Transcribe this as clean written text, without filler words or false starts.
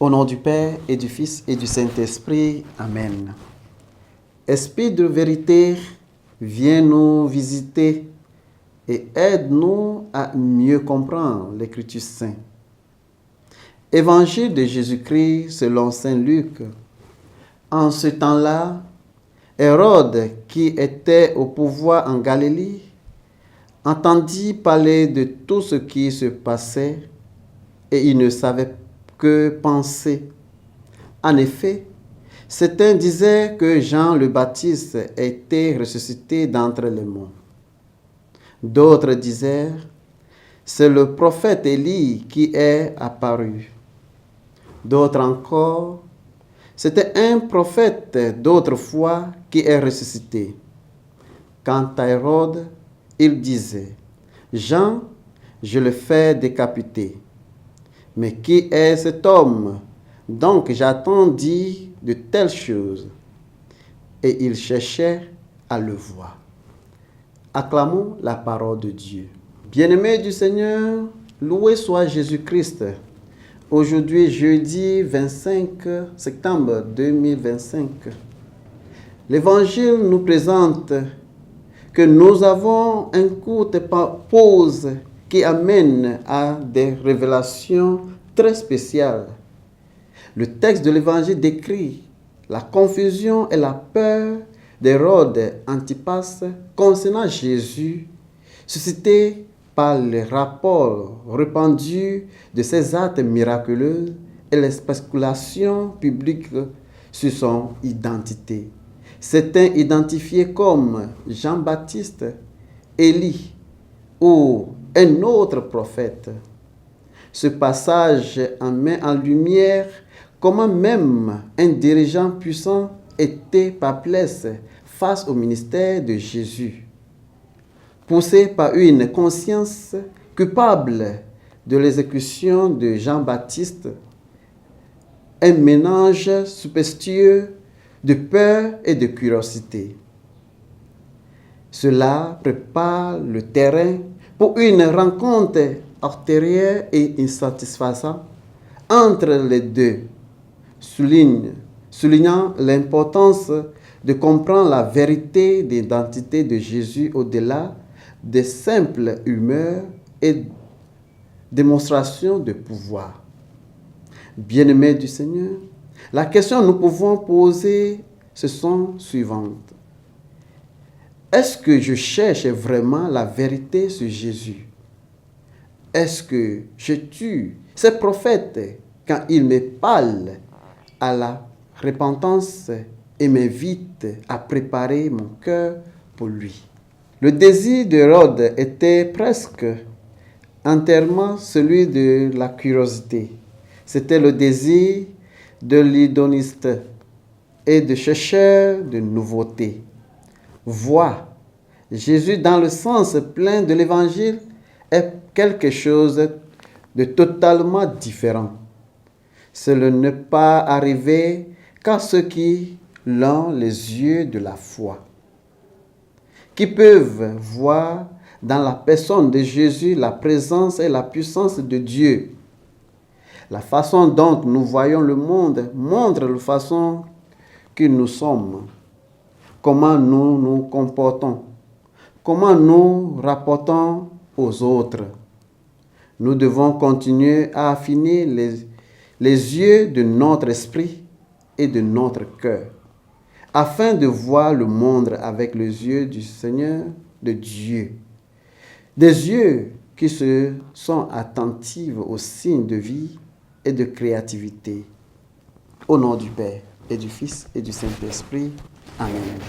Au nom du Père et du Fils et du Saint-Esprit. Amen. Esprit de vérité, viens nous visiter et aide-nous à mieux comprendre l'Écriture sainte. Évangile de Jésus-Christ selon saint Luc. En ce temps-là, Hérode, qui était au pouvoir en Galilée, entendit parler de tout ce qui se passait et il ne savait que penser. En effet, certains disaient que Jean le Baptiste était ressuscité d'entre les morts. D'autres disaient, c'est le prophète Élie qui est apparu. D'autres encore, c'était un prophète d'autrefois qui est ressuscité. Quant à Hérode, il disait, Jean, je le fais décapiter. Mais qui est cet homme? Donc j'attendis de telles choses. Et il cherchait à le voir. Acclamons la parole de Dieu. Bien-aimés du Seigneur, loué soit Jésus-Christ. Aujourd'hui, jeudi 25 septembre 2025, l'Évangile nous présente que nous avons une courte pause qui amène à des révélations très spéciales. Le texte de l'Évangile décrit la confusion et la peur d'Hérode Antipas concernant Jésus, suscité par les rapports répandus de ses actes miraculeux et les spéculations publiques sur son identité. Certains identifiés comme Jean-Baptiste, Élie ou un autre prophète. Ce passage en met en lumière comment même un dirigeant puissant était perplexe face au ministère de Jésus. Poussé par une conscience coupable de l'exécution de Jean-Baptiste, un mélange superstitieux de peur et de curiosité. Cela prépare le terrain pour une rencontre artérielle et insatisfaisante entre les deux, soulignant l'importance de comprendre la vérité d'identité de Jésus au-delà des simples humeurs et démonstrations de pouvoir. Bien-aimés du Seigneur, la question que nous pouvons poser, ce sont suivantes. Est-ce que je cherche vraiment la vérité sur Jésus? Est-ce que je tue ces prophètes quand ils me parlent à la repentance et m'invitent à préparer mon cœur pour lui? Le désir d'Hérode était presque entièrement celui de la curiosité. C'était le désir de l'hédoniste et de chercheur de nouveautés. Voir Jésus dans le sens plein de l'Évangile est quelque chose de totalement différent. Cela n'est pas arrivé qu'à ceux qui ont les yeux de la foi, qui peuvent voir dans la personne de Jésus la présence et la puissance de Dieu. La façon dont nous voyons le monde montre la façon que nous sommes, comment nous nous comportons, comment nous rapportons aux autres. Nous devons continuer à affiner les yeux de notre esprit et de notre cœur, afin de voir le monde avec les yeux du Seigneur, de Dieu. Des yeux qui se sont attentifs aux signes de vie et de créativité. Au nom du Père et du Fils et du Saint-Esprit. Amen.